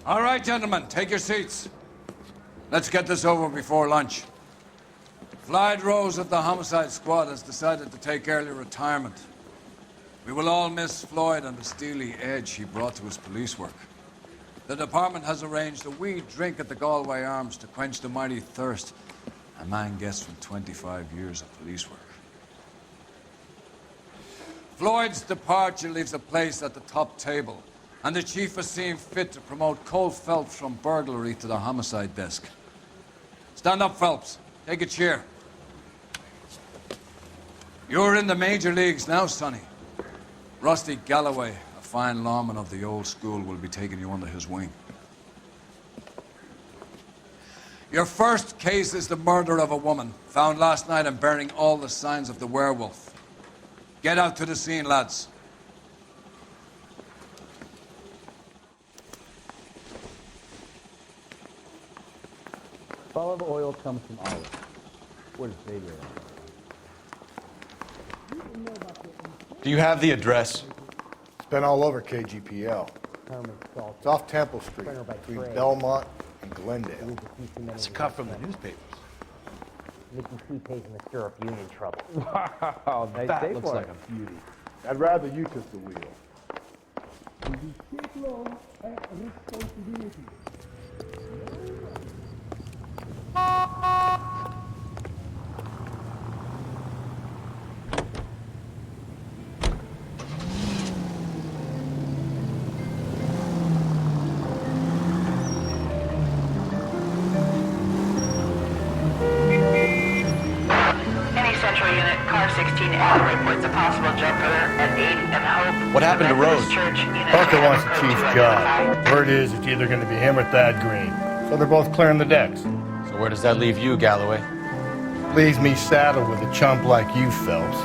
All right, gentlemen, take your seats. Let's get this over before lunch. Floyd Rose of the Homicide Squad has decided to take early retirement. We will all miss Floyd and the steely edge he brought to his police work. The department has arranged a wee drink at the Galloway Arms to quench the mighty thirst a man gets from 25 years of police work. Floyd's departure leaves a place at the top table, and the chief has seen fit to promote Cole Phelps from burglary to the homicide desk. Stand up, Phelps. Take a chair. You're in the major leagues now, Sonny. Rusty Galloway, a fine lawman of the old school, will be taking you under his wing. Your first case is the murder of a woman, found last night and bearing all the signs of the werewolf. Get out to the scene, lads. Olive oil comes from olive. What is baby oil? Do you have the address? It's been all over KGPL. It's off Temple Street, between Belmont and Glendale. It's a cut from the newspapers. Making toothpaste in the syrup, you in trouble. Wow, nice That day looks for like it. a beauty. I'd rather you took the wheel. Any central unit, car 16L reports a possible jumper at 8 and Hope. What happened to Rose? Parker wants the chief's job. Word is it's either going to be him or Thad Green. So they're both clearing the decks. So where does that leave you, Galloway? Leaves me saddled with a chump like you, Phelps.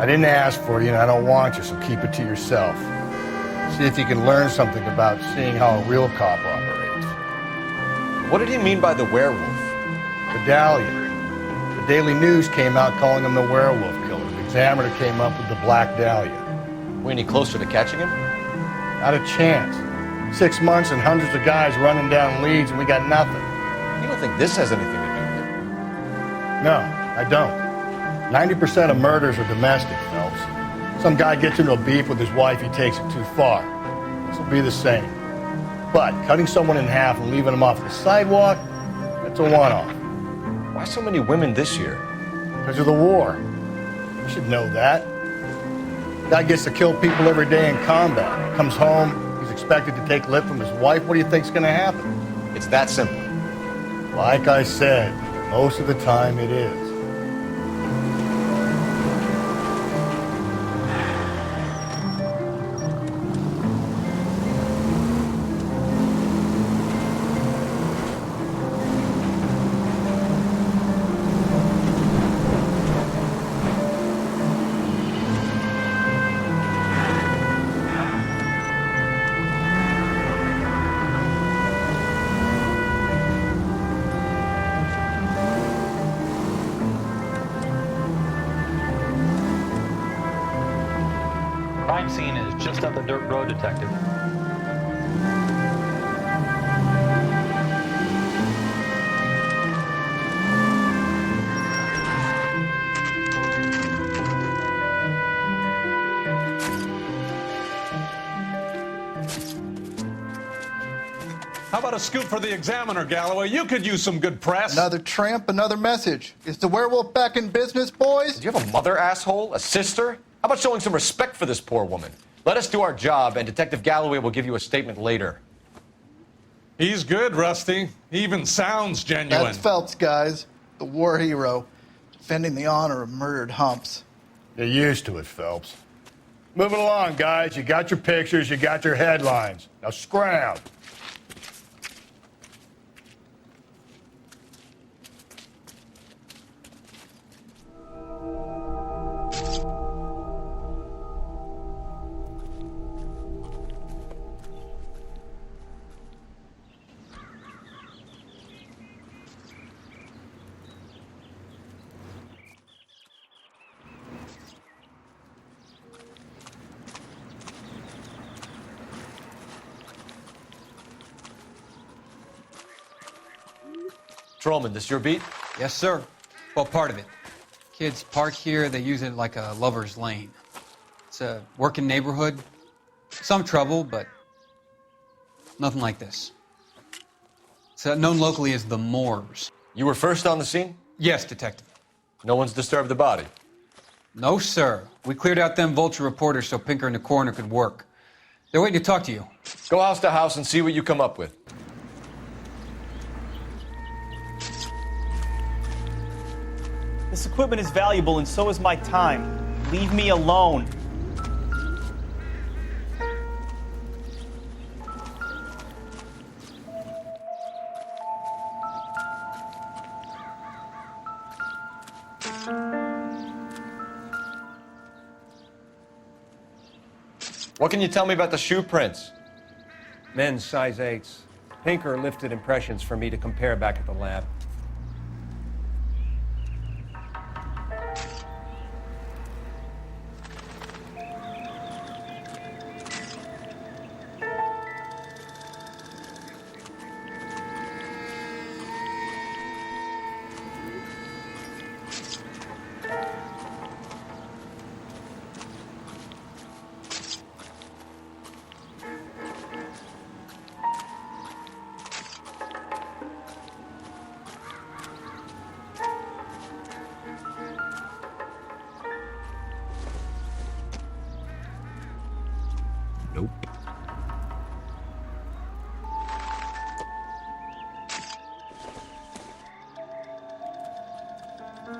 I didn't ask for you and I don't want you, so keep it to yourself. See if you can learn something about seeing how a real cop operates. What did he mean by the werewolf? Medallion. The Daily News came out calling him the werewolf killer. The Examiner came up with the Black Dahlia. We any closer to catching him? Not a chance. 6 months and hundreds of guys running down leads and we got nothing. You don't think this has anything to do with it? No, I don't. 90% of murders are domestic, Phelps. Some guy gets into a beef with his wife, he takes it too far. This will be the same. But cutting someone in half and leaving them off the sidewalk, that's a one-off. Why so many women this year? Because of the war. You should know that. Guy gets to kill people every day in combat. Comes home, he's expected to take lip from his wife. What do you think's going to happen? It's that simple. Like I said, most of the time it is. Crime scene is just up the dirt road, Detective. How about a scoop for the Examiner, Galloway? You could use some good press. Another tramp, another message. Is the werewolf back in business, boys? Do you have a mother, asshole? A sister? How about showing some respect for this poor woman? Let us do our job, and Detective Galloway will give you a statement later. He's good, Rusty. He even sounds genuine. That's Phelps, guys. The war hero. Defending the honor of murdered humps. You're used to it, Phelps. Moving along, guys. You got your pictures, you got your headlines. Now scram. Trollman, this your beat? Yes, sir. Well, part of it. Kids park here, they use it like a lover's lane. It's a working neighborhood. Some trouble, but nothing like this. It's known locally as the Moors. You were first on the scene? Yes, detective. No one's disturbed the body? No, sir. We cleared out them vulture reporters so Pinker and the coroner could work. They're waiting to talk to you. Go house to house and see what you come up with. This equipment is valuable and so is my time. Leave me alone. What can you tell me about the shoe prints? Men's size 8s. Pinker lifted impressions for me to compare back at the lab. Nope.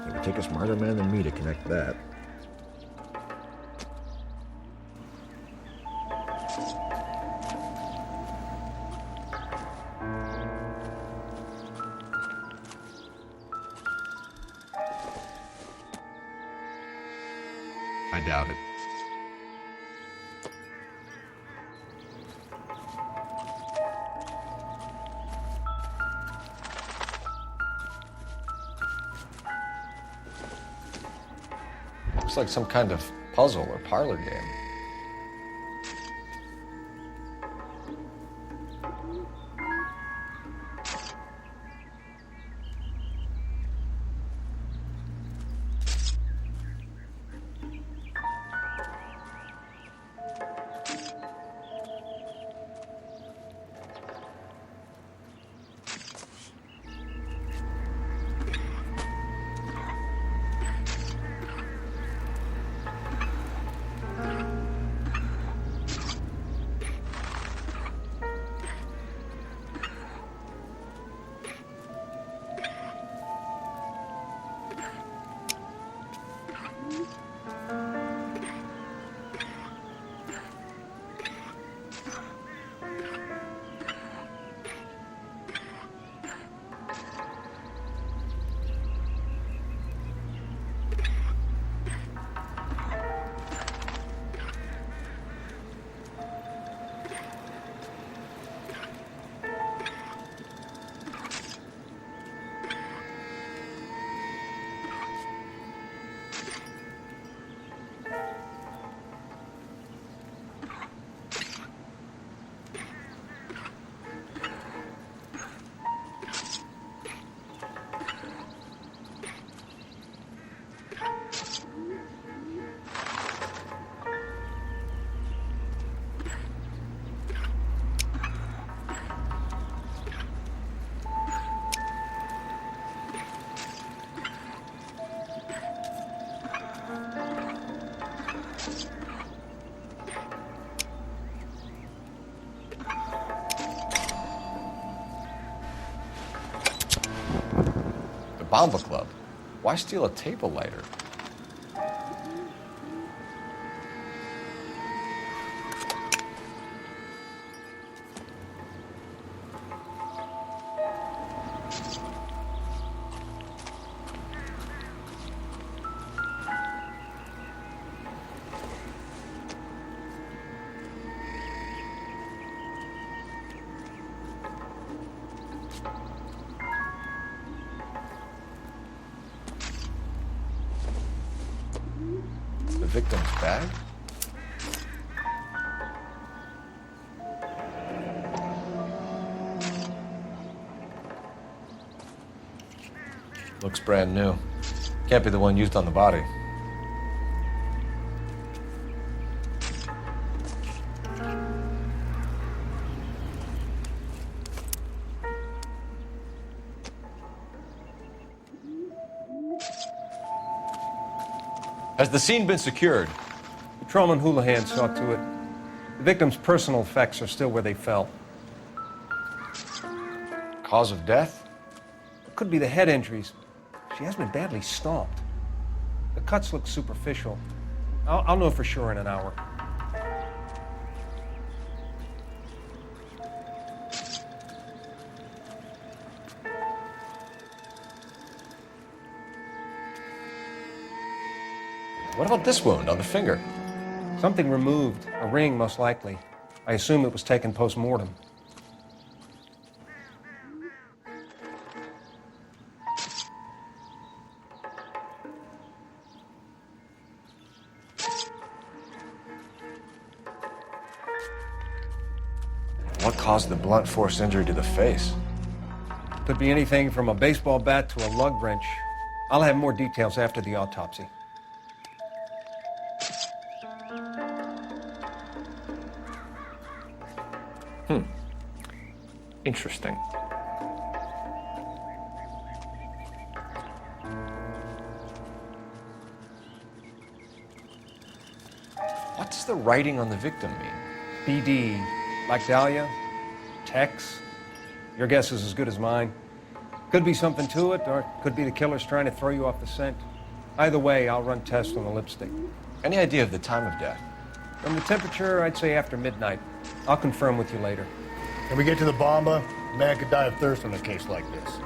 It would take a smarter man than me to connect that. I doubt it. Looks like some kind of puzzle or parlor game. Bomba Club. Why steal a table lighter? The victim's bag? Looks brand new. Can't be the one used on the body. Has the scene been secured? Patrolman Houlihan saw to it. The victim's personal effects are still where they fell. Cause of death? It could be the head injuries. She has been badly stomped. The cuts look superficial. I'll know for sure in an hour. What about this wound on the finger? Something removed. A ring, most likely. I assume it was taken post-mortem. What caused the blunt force injury to the face? Could be anything from a baseball bat to a lug wrench. I'll have more details after the autopsy. Interesting. What does the writing on the victim mean? BD, Black Dahlia, Tex. Your guess is as good as mine. Could be something to it, or it could be the killer's trying to throw you off the scent. Either way, I'll run tests on the lipstick. Any idea of the time of death? From the temperature, I'd say after midnight. I'll confirm with you later. When we get to the Bomba, a man could die of thirst in a case like this.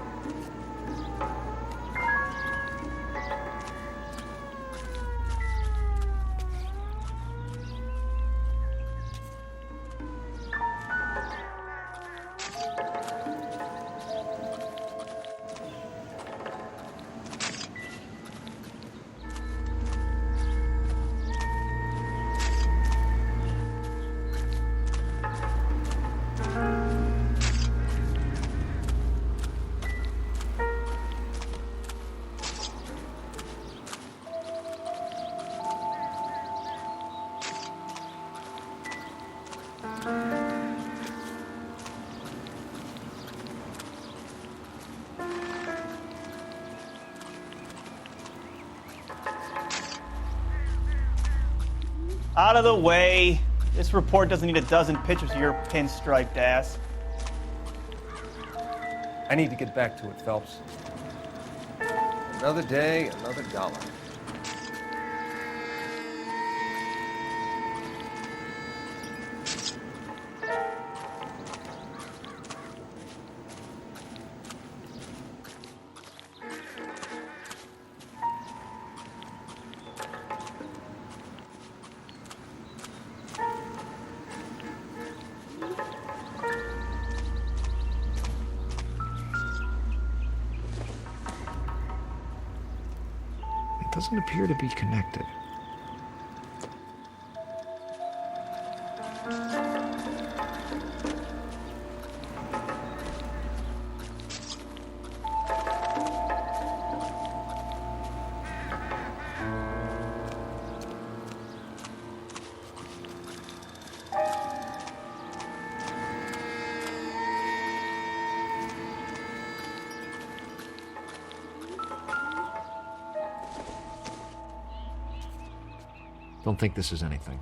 Out of the way. This report doesn't need a dozen pictures of your pinstriped ass. I need to get back to it, Phelps. Another day, another dollar. Doesn't appear to be connected. Don't think this is anything.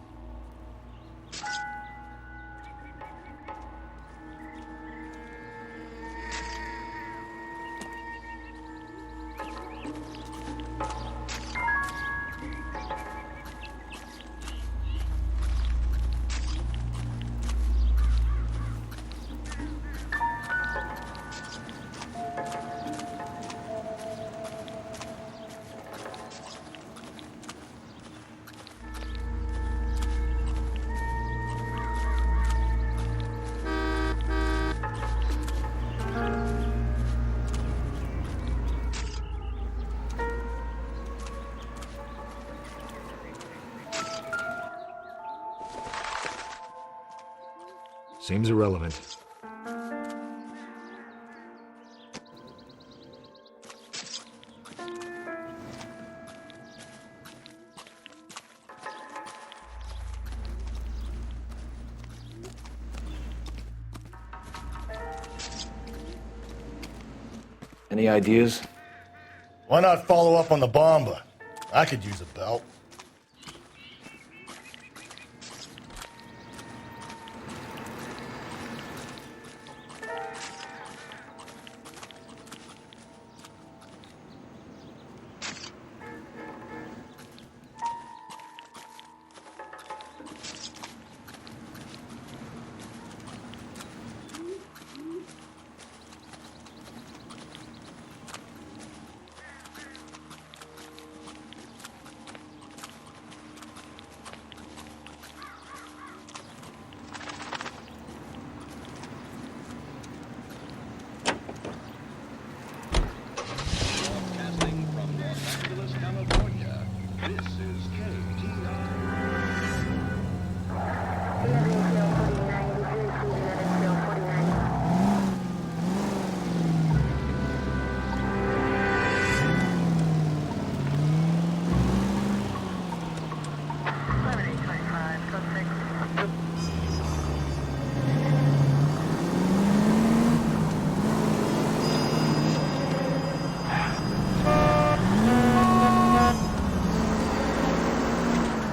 Seems irrelevant. Any ideas? Why not follow up on the bomba? I could use a belt.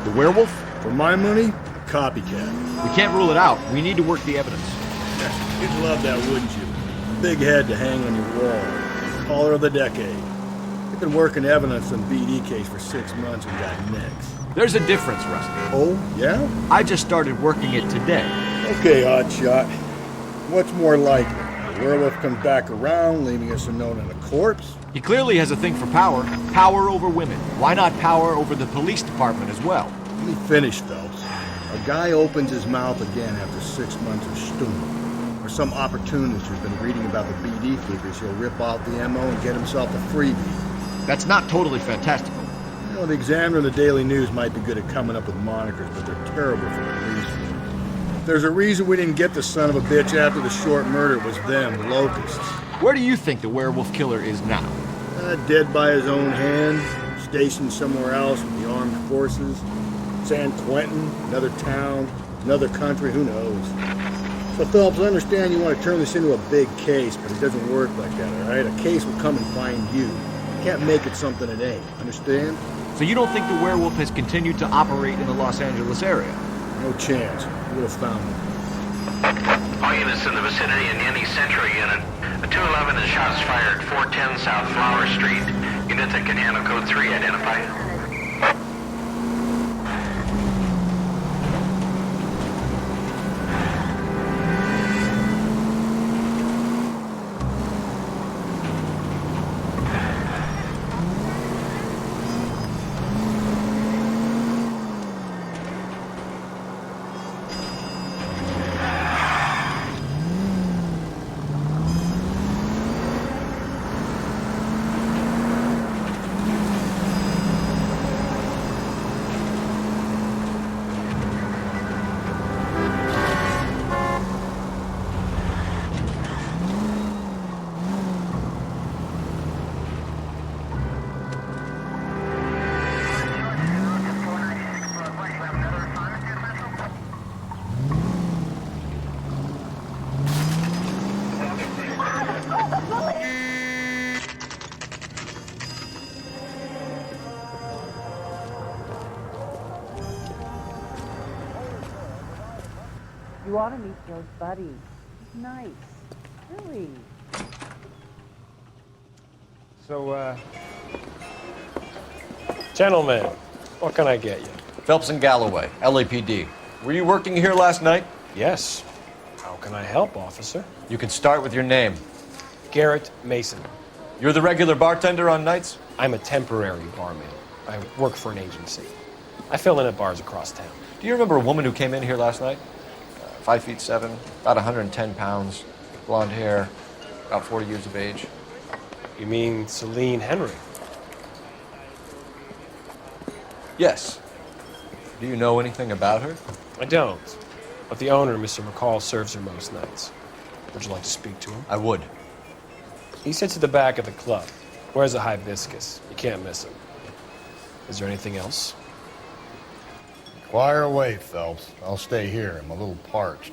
The werewolf? For my money, a copycat. We can't rule it out. We need to work the evidence. You'd love that, wouldn't you? Big head to hang on your wall. Caller of the decade. You've been working evidence on BD case for 6 months and got nicks. There's a difference, Rusty. Oh, yeah? I just started working it today. Okay, Oddshot. What's more likely? The werewolf comes back around, leaving us unknown in a corpse? He clearly has a thing for power. Power over women. Why not power over the police department as well? Let me finish, Phelps. A guy opens his mouth again after 6 months of stewing. Or some opportunist who's been reading about the BD figures, he'll rip off the MO and get himself a freebie. That's not totally fantastical. You know, the Examiner and the Daily News might be good at coming up with monikers, but they're terrible for police. There's a reason we didn't get the son of a bitch after the short murder. It was them, locusts. Where do you think the werewolf killer is now? Dead by his own hand, stationed somewhere else with the armed forces. San Quentin, another town, another country, who knows? So Phillips, I understand you want to turn this into a big case, but it doesn't work like that, all right? A case will come and find you. You can't make it something it ain't, understand? So you don't think the werewolf has continued to operate in the Los Angeles area? No chance. You would have found him. All units in the vicinity in any Central unit. A 211 is shots fired, 410 South Flower Street. Units that can handle code 3, identify. You ought to meet Joe's buddy. He's nice. Really. So, gentlemen, what can I get you? Phelps and Galloway, LAPD. Were you working here last night? Yes. How can I help, officer? You can start with your name. Garrett Mason. You're the regular bartender on nights? I'm a temporary barman. I work for an agency. I fill in at bars across town. Do you remember a woman who came in here last night? 5'7", about 110 pounds, blonde hair, about 40 years of age. You mean Celine Henry? Yes. Do you know anything about her? I don't. But the owner, Mr. McCall, serves her most nights. Would you like to speak to him? I would. He sits at the back of the club. Wears a hibiscus. You can't miss him. Is there anything else? Fire away, Phelps. I'll stay here. I'm a little parched.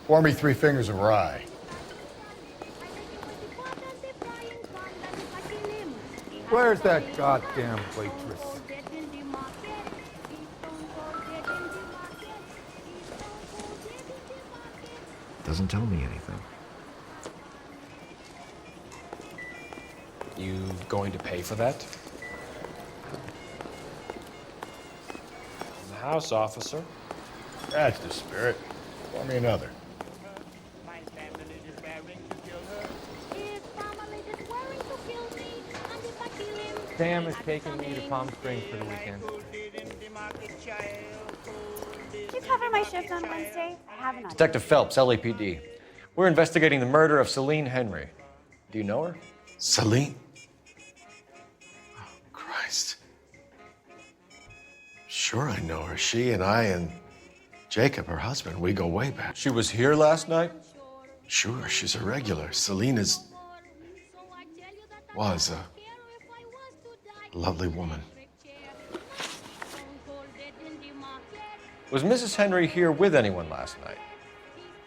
Pour me 3 fingers of rye. Where's that goddamn waitress? Doesn't tell me anything. You going to pay for that? The house, officer. That's the spirit. Pour me another. Sam is taking me to Palm Springs for the weekend. Did you cover my shift on Wednesday? I haven't. Detective Phelps, LAPD. We're investigating the murder of Celine Henry. Do you know her? Celine? Oh, Christ. Sure I know her. She and I and Jacob, her husband, we go way back. She was here last night? Sure, she's a regular. Celine was a lovely woman. Was Mrs. Henry here with anyone last night?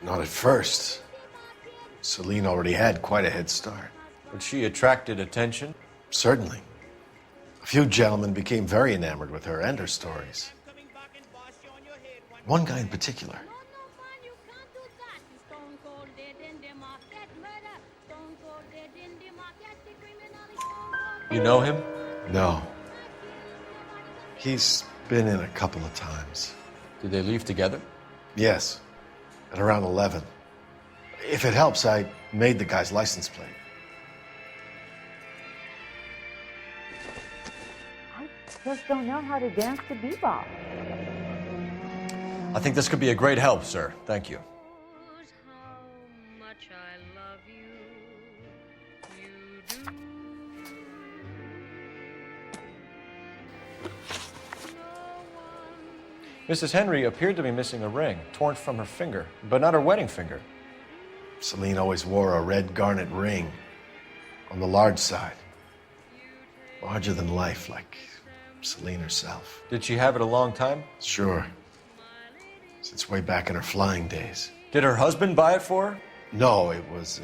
Not at first. Celine already had quite a head start. But she attracted attention? Certainly. A few gentlemen became very enamored with her and her stories. One guy in particular. You know him? No. He's been in a couple of times. Did they leave together? Yes, at around 11. If it helps, I made the guy's license plate. I just don't know how to dance to bebop. I think this could be a great help, sir. Thank you. Mrs. Henry appeared to be missing a ring, torn from her finger, but not her wedding finger. Celine always wore a red garnet ring on the large side. Larger than life, like Celine herself. Did she have it a long time? Sure. Since way back in her flying days. Did her husband buy it for her? No, it was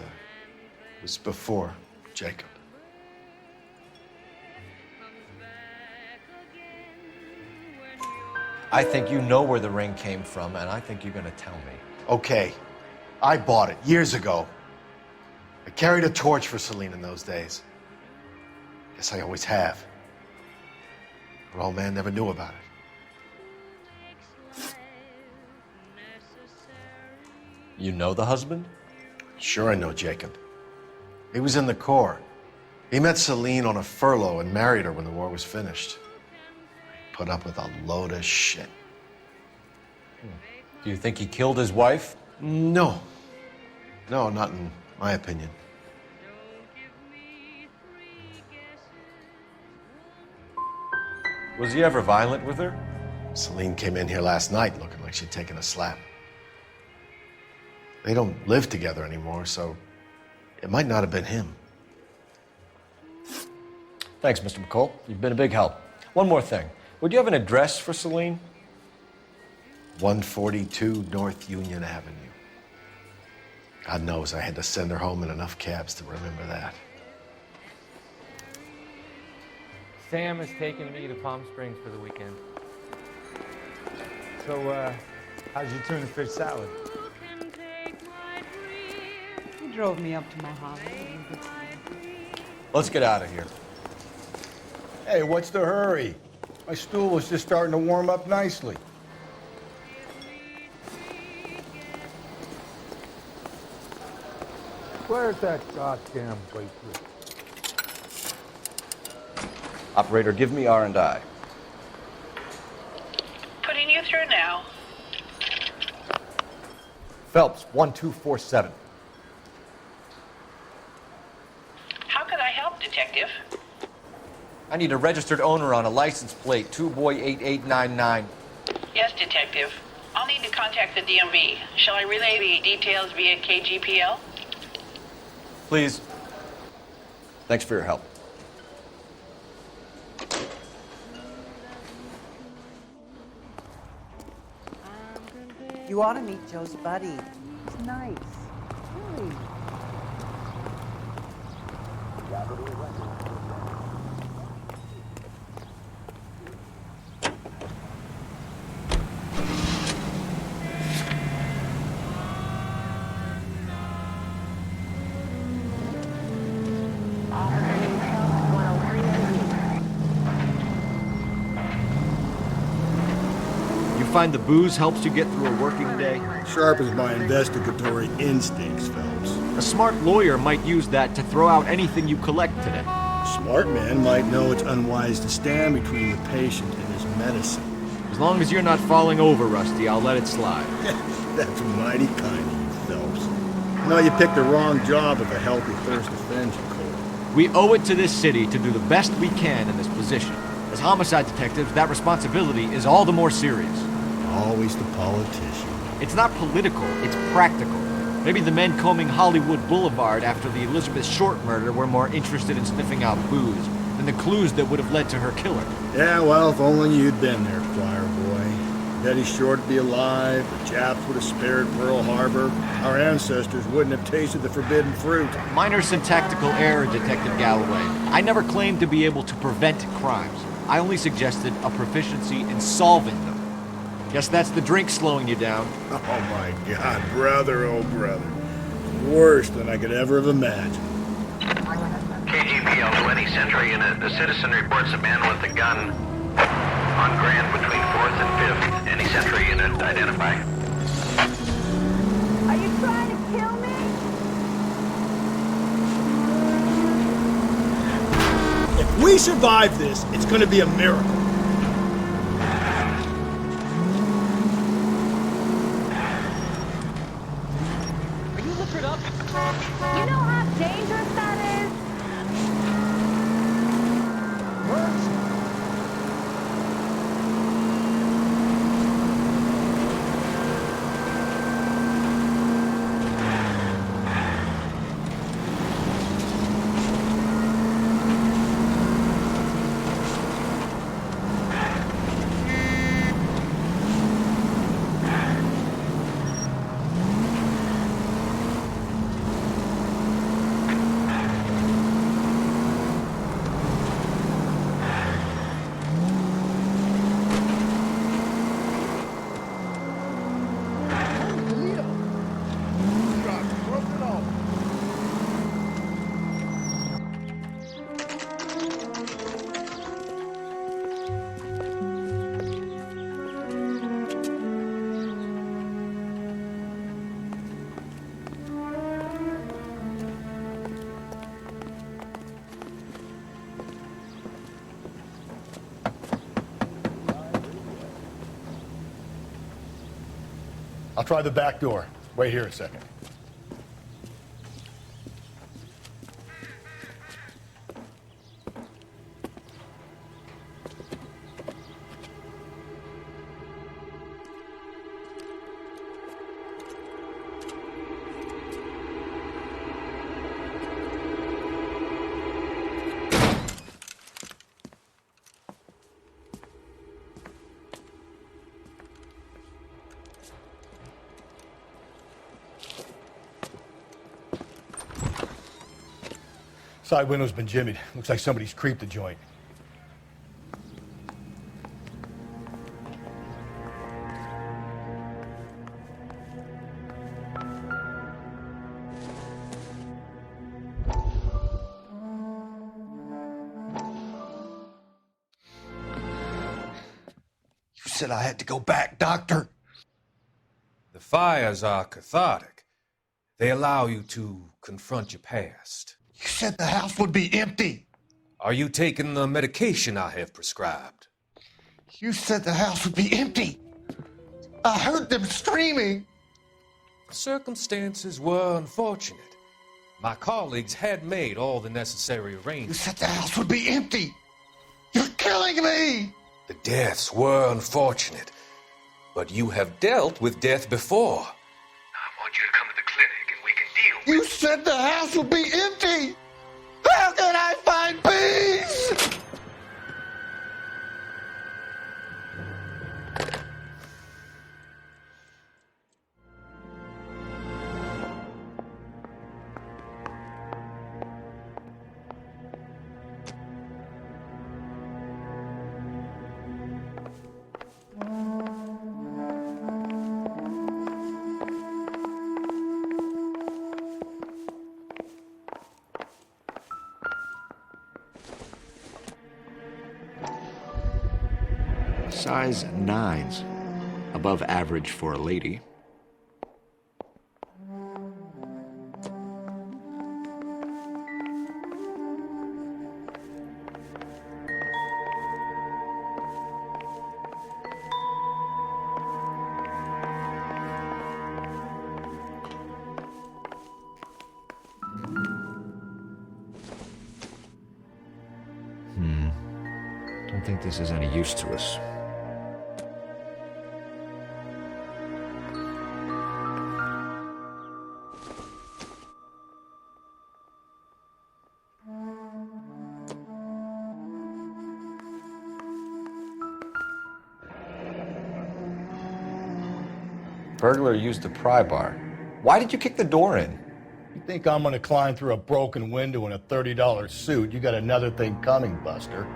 before Jacob. I think you know where the ring came from, and I think you're going to tell me. Okay, I bought it years ago. I carried a torch for Celine in those days. Guess I always have. Her old man never knew about it. You know the husband? Sure I know Jacob. He was in the Corps. He met Celine on a furlough and married her when the war was finished. Put up with a load of shit. Do you think he killed his wife? No. No, not in my opinion. Was he ever violent with her? Celine came in here last night looking like she'd taken a slap. They don't live together anymore, so it might not have been him. Thanks, Mr. McCall. You've been a big help. One more thing. Would you have an address for Celine? 142 North Union Avenue. God knows I had to send her home in enough cabs to remember that. Sam is taking me to Palm Springs for the weekend. So, how's your tuna fish salad? He drove me up to my house. Let's get out of here. Hey, what's the hurry? My stool was just starting to warm up nicely. Where's that goddamn waitress? Operator, give me R&I. Putting you through now. Phelps, 1247. How could I help, Detective? I need a registered owner on a license plate, 2boy8899. Yes, Detective. I'll need to contact the DMV. Shall I relay the details via KGPL? Please. Thanks for your help. You ought to meet Joe's buddy. He's nice. Really. find the booze helps you get through a working day? Sharpens my investigatory instincts, Phelps. A smart lawyer might use that to throw out anything you collect today. A smart man might know it's unwise to stand between the patient and his medicine. As long as you're not falling over, Rusty, I'll let it slide. That's mighty kind of you, Phelps. No, you picked the wrong job if a healthy thirst offends you, Cole. We owe it to this city to do the best we can in this position. As homicide detectives, that responsibility is all the more serious. Always the politician. It's not political, it's practical. Maybe the men combing Hollywood Boulevard after the Elizabeth Short murder were more interested in sniffing out booze than the clues that would have led to her killer. Yeah, well, if only you'd been there, choir boy. Betty Short would be alive, the Japs would have spared Pearl Harbor, our ancestors wouldn't have tasted the forbidden fruit. Minor syntactical error, Detective Galloway. I never claimed to be able to prevent crimes. I only suggested a proficiency in solving them. Guess that's the drink slowing you down. Oh my God, brother, oh brother. Worse than I could ever have imagined. KGPL to any Central unit. The citizen reports a man with a gun on Grand between 4th and 5th. Any Central unit, identify. Are you trying to kill me? If we survive this, it's gonna be a miracle. Are you liquored up? You know how dangerous that is? Works. I'll try the back door. Wait here a second. Side window's been jimmied. Looks like somebody's creeped the joint. You said I had to go back, Doctor. The fires are cathartic. They allow you to confront your past. You said the house would be empty. Are you taking the medication I have prescribed? You said the house would be empty. I heard them screaming. Circumstances were unfortunate. My colleagues had made all the necessary arrangements. You said the house would be empty. You're killing me. The deaths were unfortunate, but you have dealt with death before. I want you to come to the clinic and we can deal with You said the house would be empty. How can I find peace? Size 9s. Above average for a lady. Don't think this is any use to us. Burglar used a pry bar. Why did you kick the door in? You think I'm gonna climb through a broken window in a $30 suit? You got another thing coming, Buster.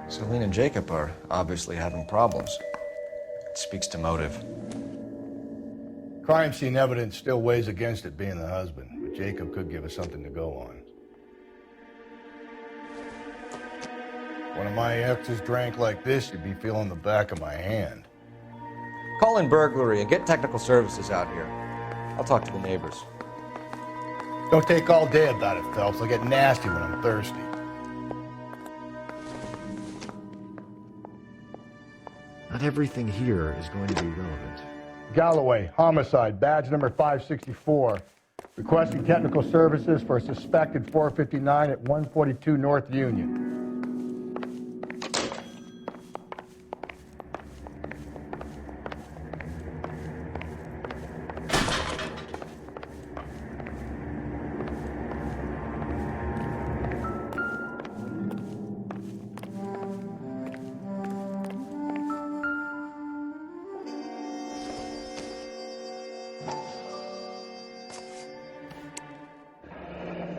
Celine and Jacob are obviously having problems. It speaks to motive. Crime scene evidence still weighs against it being the husband, but Jacob could give us something to go on. One of my exes drank like this, you'd be feeling the back of my hand. Call in burglary and get technical services out here. I'll talk to the neighbors. Don't take all day about it, Phelps. I'll get nasty when I'm thirsty. Not everything here is going to be relevant. Galloway, homicide, badge number 564. Requesting technical services for a suspected 459 at 142 North Union.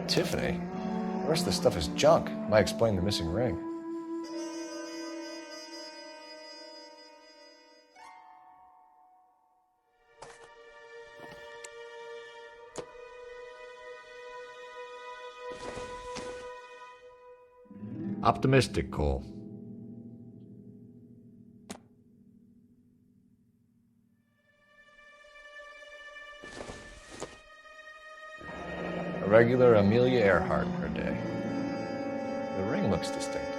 Tiffany? The rest of the stuff is junk. Might explain the missing ring. Optimistic, Cole. A regular Amelia Earhart per day. The ring looks distinctive.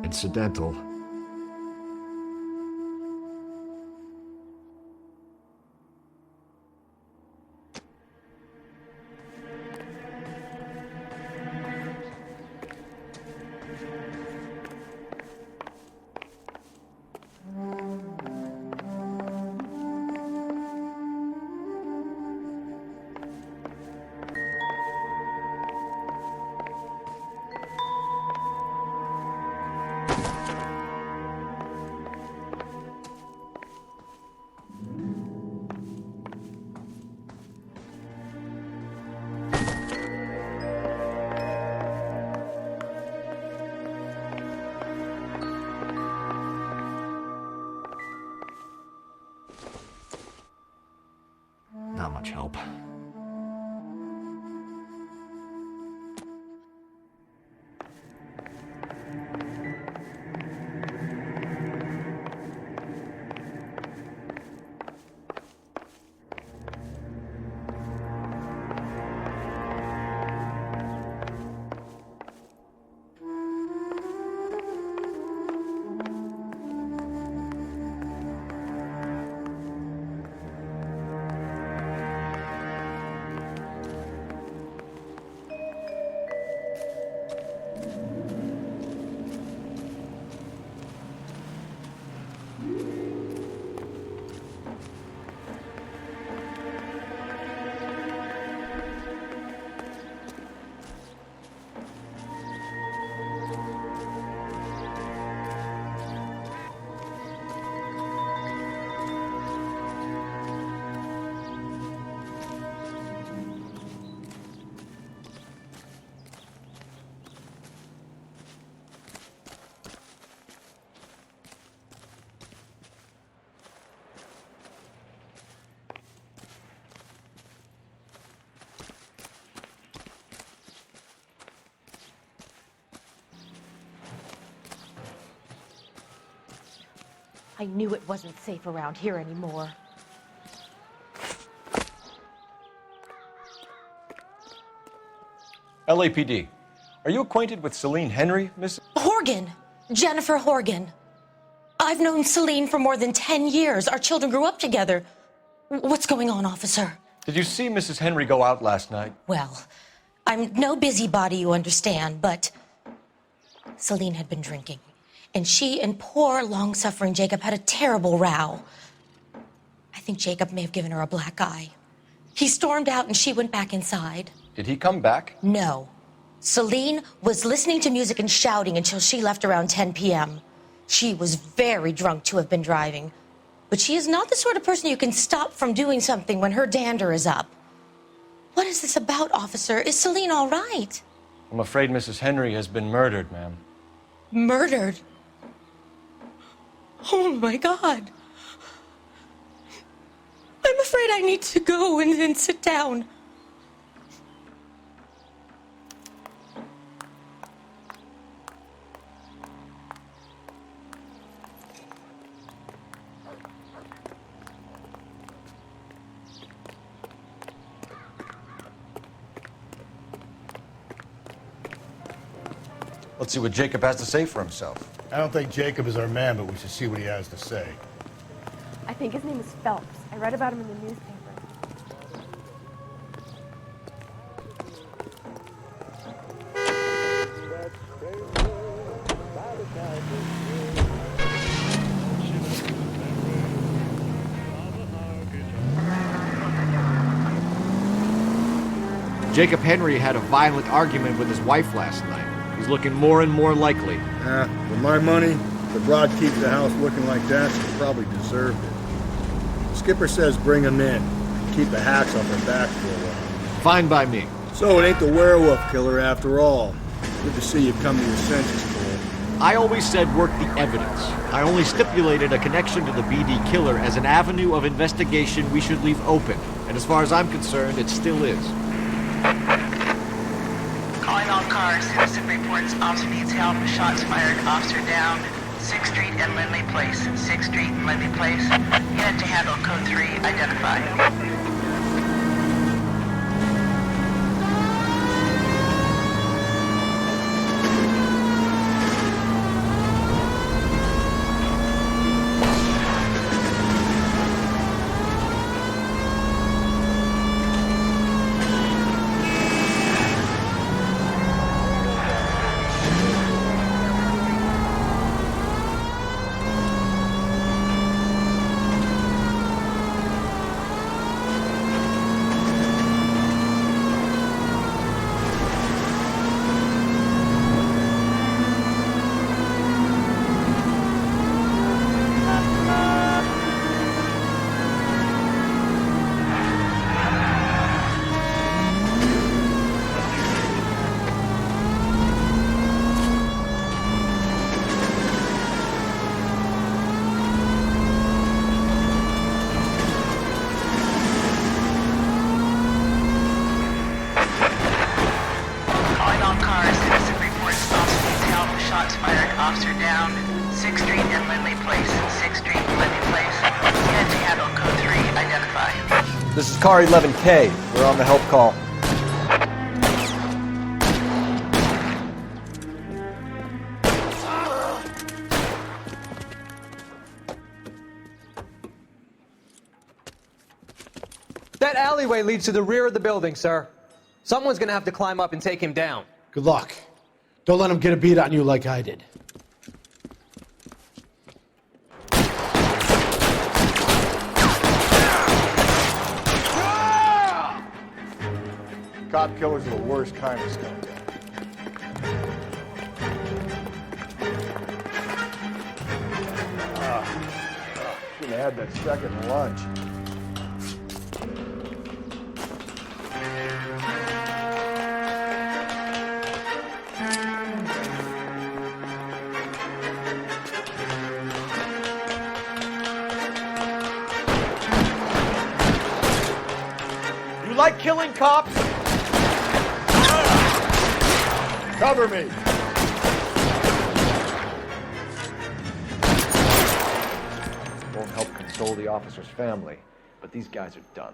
Incidental. Not much help. I knew it wasn't safe around here anymore. LAPD. Are you acquainted with Celine Henry, Miss? Horgan. Jennifer Horgan. I've known Celine for more than 10 years. Our children grew up together. What's going on, officer? Did you see Mrs. Henry go out last night? Well, I'm no busybody, you understand, but Celine had been drinking. And she and poor, long-suffering Jacob had a terrible row. I think Jacob may have given her a black eye. He stormed out and she went back inside. Did he come back? No. Celine was listening to music and shouting until she left around 10 p.m. She was very drunk to have been driving. But she is not the sort of person you can stop from doing something when her dander is up. What is this about, officer? Is Celine all right? I'm afraid Mrs. Henry has been murdered, ma'am. Murdered? Oh, my God. I'm afraid I need to go and sit down. Let's see what Jacob has to say for himself. I don't think Jacob is our man, but we should see what he has to say. I think his name is Phelps. I read about him in the newspaper. Jacob Henry had a violent argument with his wife last night. He's looking more and more likely. For my money, if the broad keeps the house looking like that, she probably deserved it. Skipper says bring him in. Keep the hacks off her back for a while. Fine by me. So it ain't the werewolf killer after all. Good to see you come to your senses, Cole. I always said work the evidence. I only stipulated a connection to the BD killer as an avenue of investigation we should leave open. And as far as I'm concerned, it still is. Calling all cars. Citizen reports officer needs help. Shots fired. Officer down. 6th Street and Lindley Place. 6th Street and Lindley Place. Unit to handle code 3. Identify. Officer down. 6th Street and Lindley Place. 6th Street and Lindley Place. Unit to handle code 3. Identify. This is car 11K. We're on the help call. That alleyway leads to the rear of the building, sir. Someone's gonna have to climb up and take him down. Good luck. Don't let him get a beat on you like I did. Cop killers are the worst kind of scumbag. Shouldn't have had that second lunch. You like killing cops? Cover me! won't help console the officer's family, but these guys are done.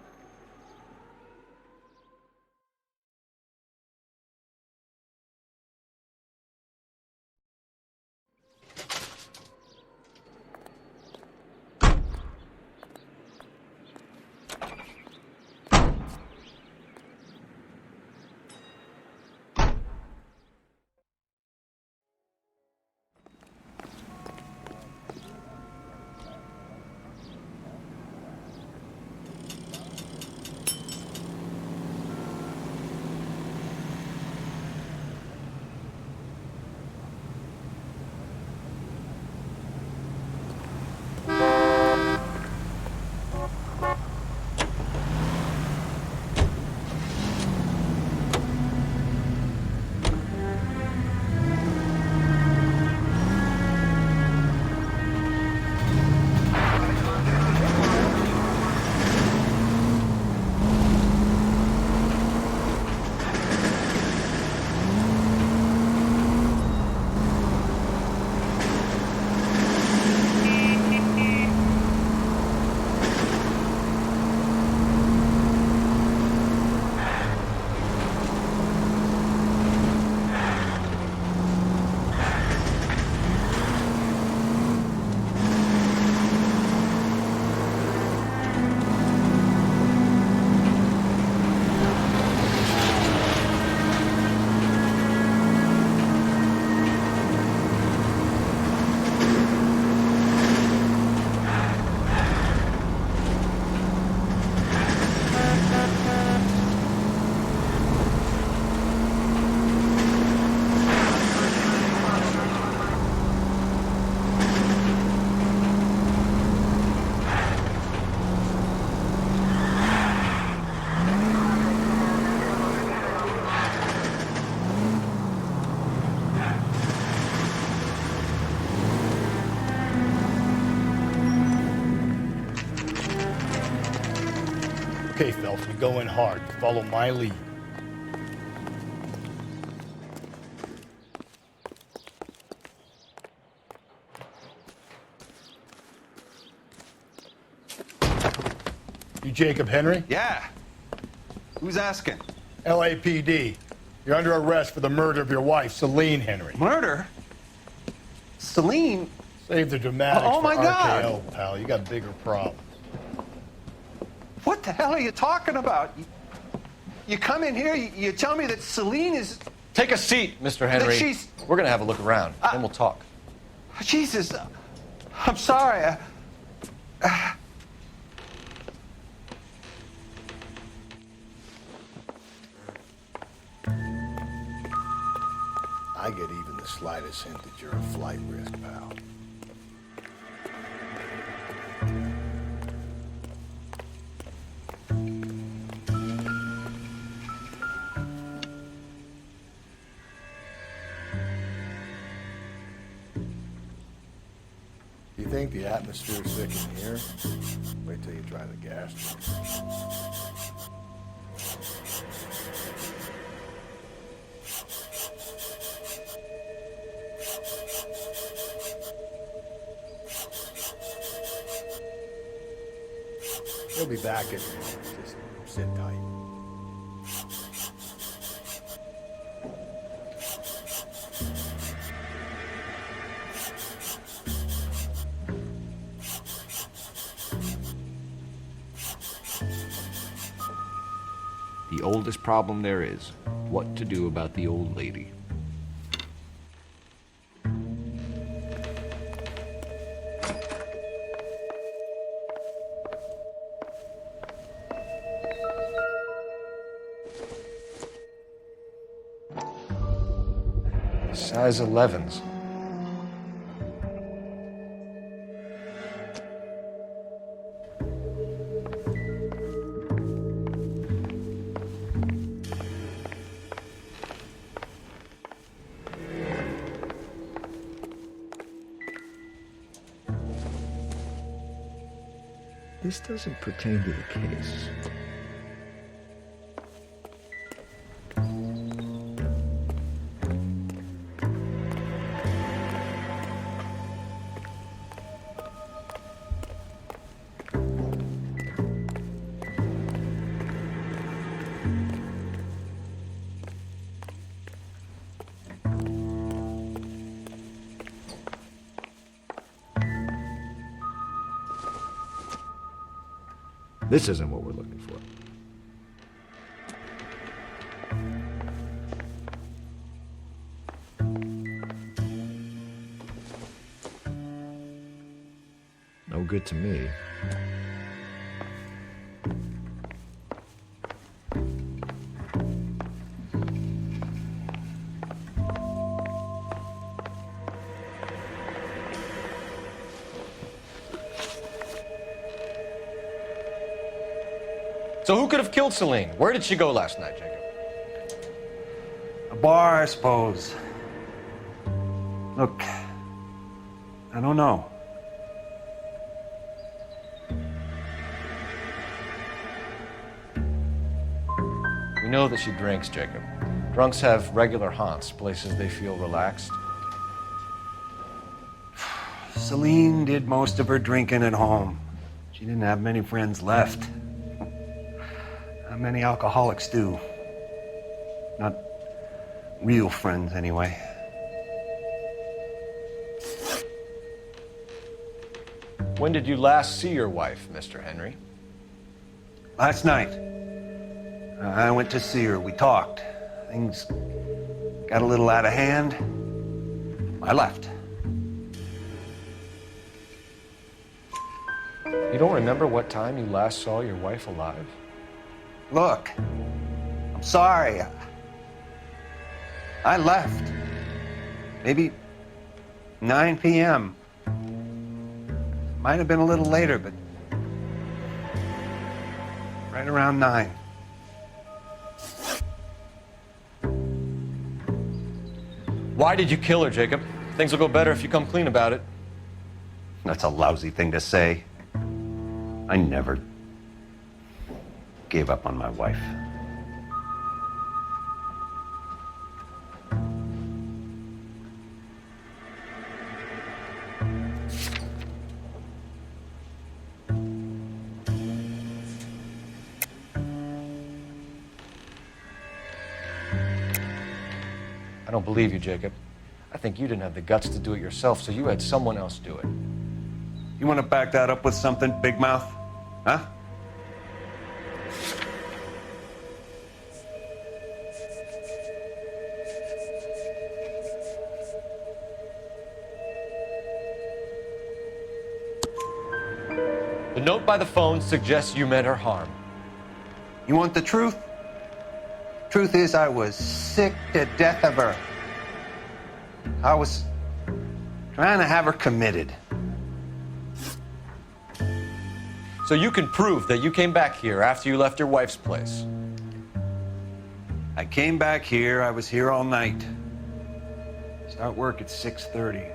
Okay, Phelps, we go in hard. Follow my lead. You Jacob Henry? Yeah. Who's asking? LAPD. You're under arrest for the murder of your wife, Celine Henry. Murder? Celine? Save the dramatics Oh, my for God. RKO, pal. You got bigger problems. What the hell are you talking about? You come in here, you tell me that Celine is... Take a seat, Mr. Henry. That she's... We're going to have a look around, then we'll talk. Jesus, I'm sorry. I get even the slightest hint that you're a flight risk, pal. You think the atmosphere's thick in here? Wait till you try the gas. He'll be back in a minute. Just sit tight. The oldest problem there is, what to do about the old lady. Size 11s. This doesn't pertain to the case. This isn't what we're looking for. No good to me. So who could have killed Celine? Where did she go last night, Jacob? A bar, I suppose. Look, I don't know. We know that she drinks, Jacob. Drunks have regular haunts, places they feel relaxed. Celine did most of her drinking at home. She didn't have many friends left. Not many alcoholics do. Not real friends, anyway. When did you last see your wife, Mr. Henry? Last night. I went to see her. We talked. Things got a little out of hand. I left. You don't remember what time you last saw your wife alive? Look, I'm sorry. I left. Maybe 9 p.m. Might have been a little later, but right around 9. Why did you kill her, Jacob? Things will go better if you come clean about it. That's a lousy thing to say. I never gave up on my wife. I don't believe you, Jacob. I think you didn't have the guts to do it yourself, so you had someone else do it. You want to back that up with something, Big Mouth? Huh? The note by the phone suggests you meant her harm. You want the truth? Truth is, I was sick to death of her. I was trying to have her committed. So you can prove that you came back here after you left your wife's place? I came back here. I was here all night. Start work at 6:30.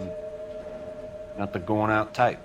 I'm not the going out type.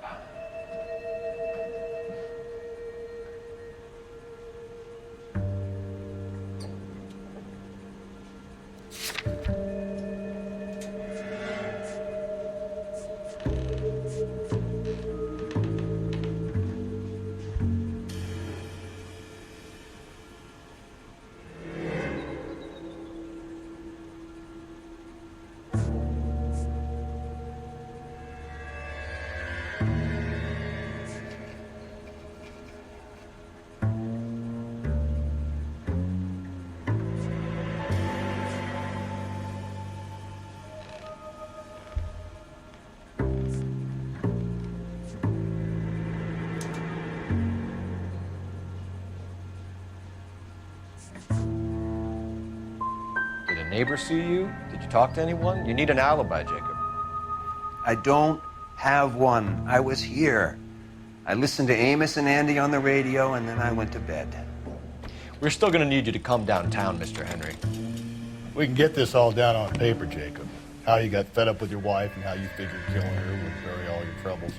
Neighbor see you? Did you talk to anyone? You need an alibi, Jacob. I don't have one. I was here. I listened to Amos and Andy on the radio, and then I went to bed. We're still going to need you to come downtown, Mr. Henry. We can get this all down on paper, Jacob. How you got fed up with your wife and how you figured killing her would bury all your troubles.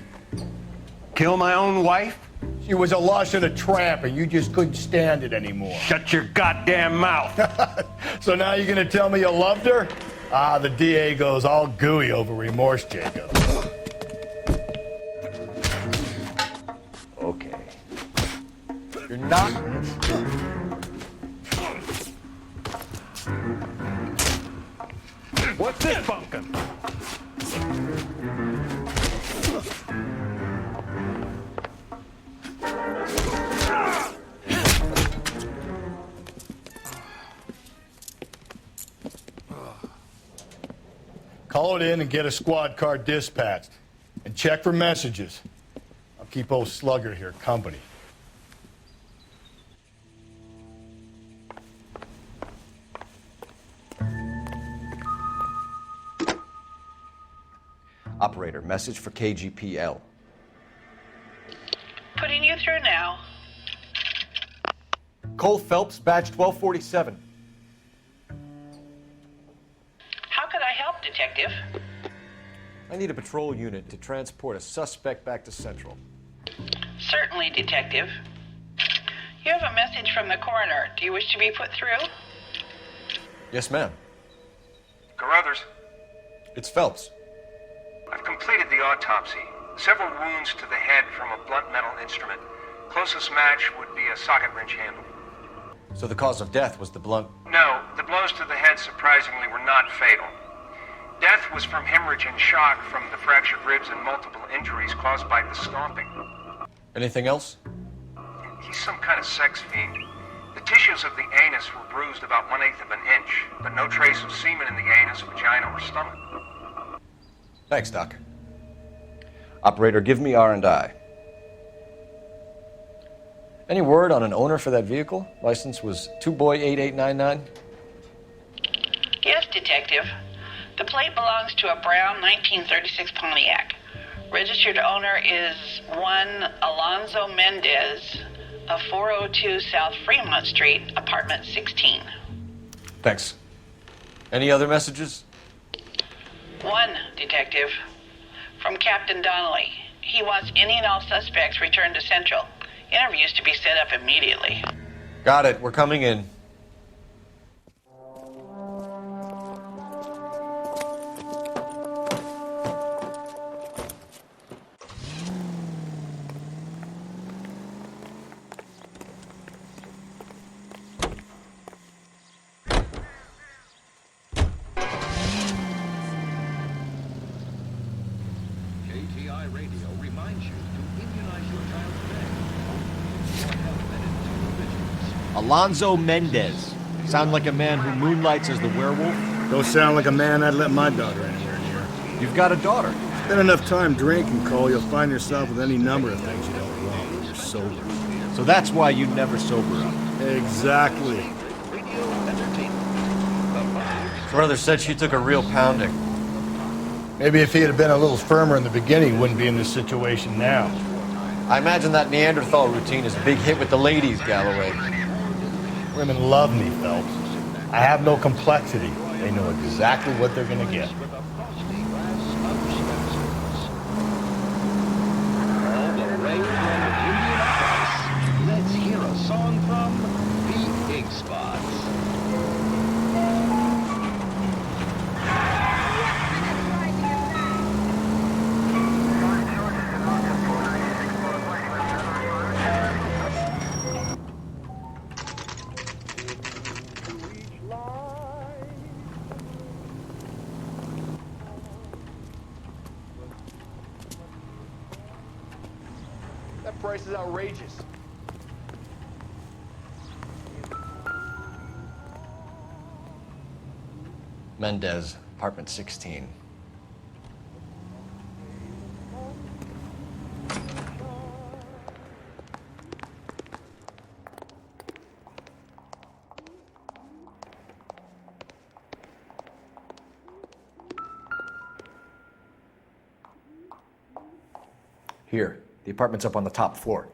Kill my own wife? She was a lush and a tramp, and you just couldn't stand it anymore. Shut your goddamn mouth. So now you're gonna tell me you loved her? Ah, the DA goes all gooey over remorse, Jacob. Okay. You're not... What's this pumpkin? Call it in and get a squad car dispatched. And check for messages. I'll keep old Slugger here company. Operator, message for KGPL. Putting you through now. Cole Phelps, badge 1247. How could I help, Detective? I need a patrol unit to transport a suspect back to Central. Certainly, Detective. You have a message from the coroner. Do you wish to be put through? Yes, ma'am. Carruthers, It's Phelps. I've completed the autopsy. Several wounds to the head from a blunt metal instrument. Closest match would be a socket wrench handle. So the cause of death was the blunt... No, the blows to the head surprisingly were not fatal. Death was from hemorrhage and shock from the fractured ribs and multiple injuries caused by the stomping. Anything else? He's some kind of sex fiend. The tissues of the anus were bruised about 1/8 of an inch, but no trace of semen in the anus, vagina, or stomach. Thanks, Doc. Operator, give me R&I. Any word on an owner for that vehicle? License was 2boy8899. Yes, Detective. The plate belongs to a brown 1936 Pontiac. Registered owner is one Alonzo Mendez of 402 South Fremont Street, apartment 16. Thanks. Any other messages? One, Detective. From Captain Donnelly. He wants any and all suspects returned to Central. Interviews to be set up immediately. Got it. We're coming in. KTI Radio reminds you to immunize your child today. Alonzo Mendez. Sound like a man who moonlights as the werewolf? Don't sound like a man I'd let my daughter anywhere near. You've got a daughter. Spend enough time drinking, Cole, you'll find yourself with any number of things you don't want when you're sober. So that's why you never sober up. Exactly. Brother said she took a real pounding. Maybe if he had been a little firmer in the beginning, he wouldn't be in this situation now. I imagine that Neanderthal routine is a big hit with the ladies, Galloway. Women love me, Phelps. I have no complexity. They know exactly what they're gonna get. All the way from Indianapolis. Let's hear a song from the Ink Spots. That price is outrageous. Mendez, apartment 16. Here, the apartment's up on the top floor.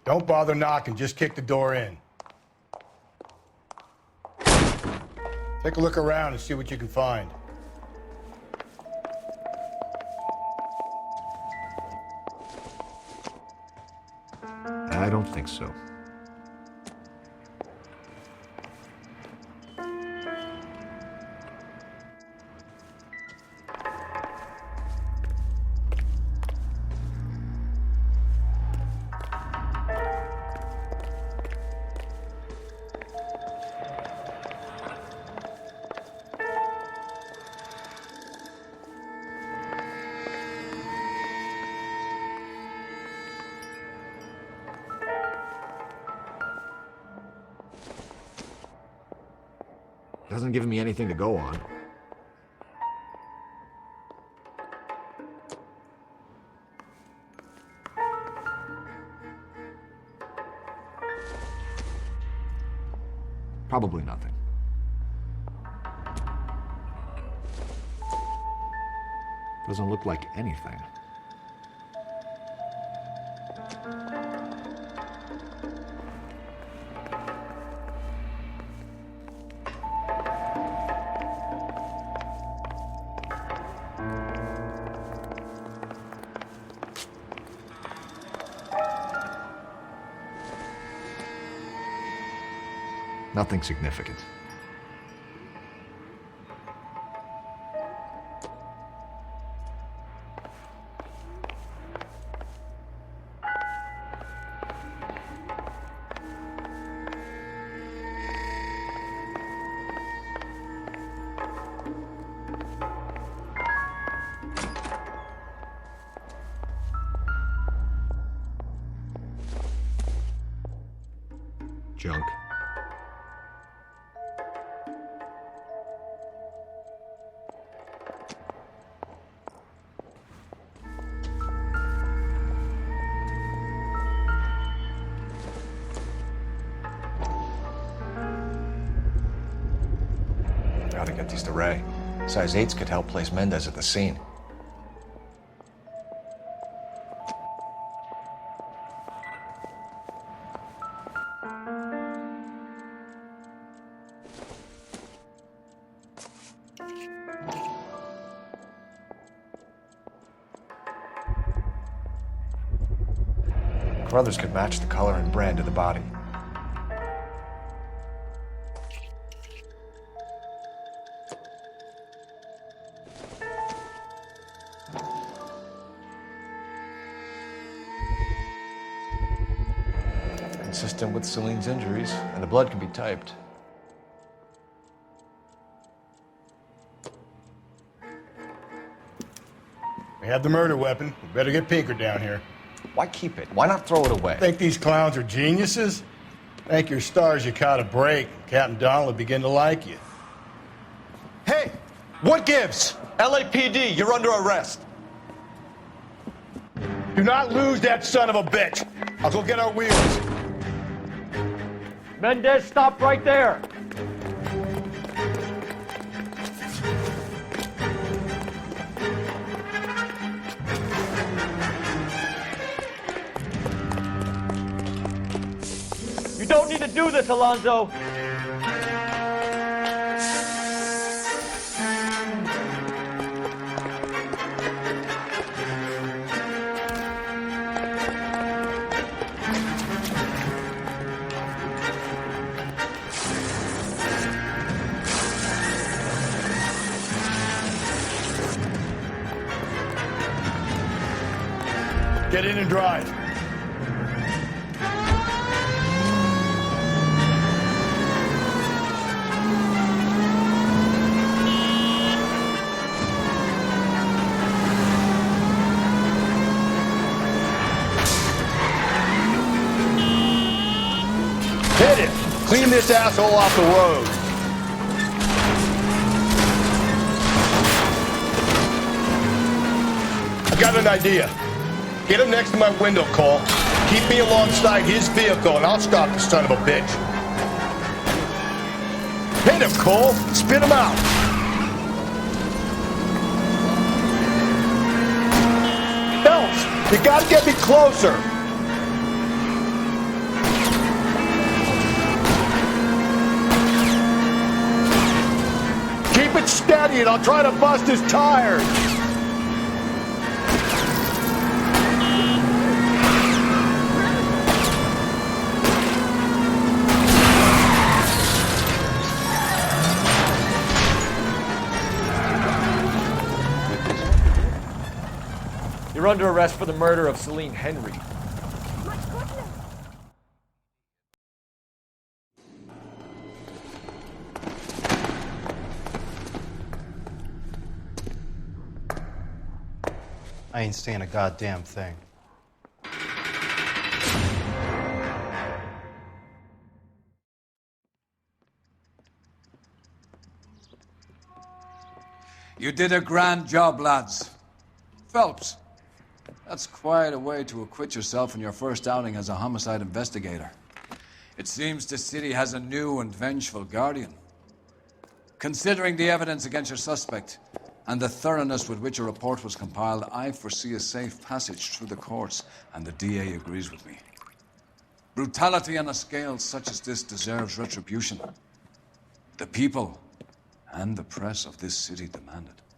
Don't bother knocking, just kick the door in. Take a look around and see what you can find. I don't think so. Hasn't given me anything to go on. Probably nothing. Doesn't look like anything. Nothing significant. Junk. Gotta get these to Ray. Size 8s could help place Mendez at the scene. Carruthers could match the color and brand of the body. Consistent with Celine's injuries, and the blood can be typed. We have the murder weapon. We better get Pinker down here. Why keep it? Why not throw it away? Think these clowns are geniuses? Thank your stars you caught a break. Captain Donnelly begin to like you. Hey! What gives? LAPD, you're under arrest. Do not lose that son of a bitch. I'll go get our wheels. Mendez, stop right there. You don't need to do this, Alonzo. Get in and drive. Hit it! Clean this asshole off the road. I got an idea. Get him next to my window, Cole. Keep me alongside his vehicle, and I'll stop the son of a bitch. Hit him, Cole. Spit him out. Phelps, you gotta get me closer. Keep it steady, and I'll try to bust his tires. You're under arrest for the murder of Celine Henry. I ain't saying a goddamn thing. You did a grand job, lads. Phelps, that's quite a way to acquit yourself in your first outing as a homicide investigator. It seems the city has a new and vengeful guardian. Considering the evidence against your suspect and the thoroughness with which a report was compiled, I foresee a safe passage through the courts, and the DA agrees with me. Brutality on a scale such as this deserves retribution. The people and the press of this city demand it.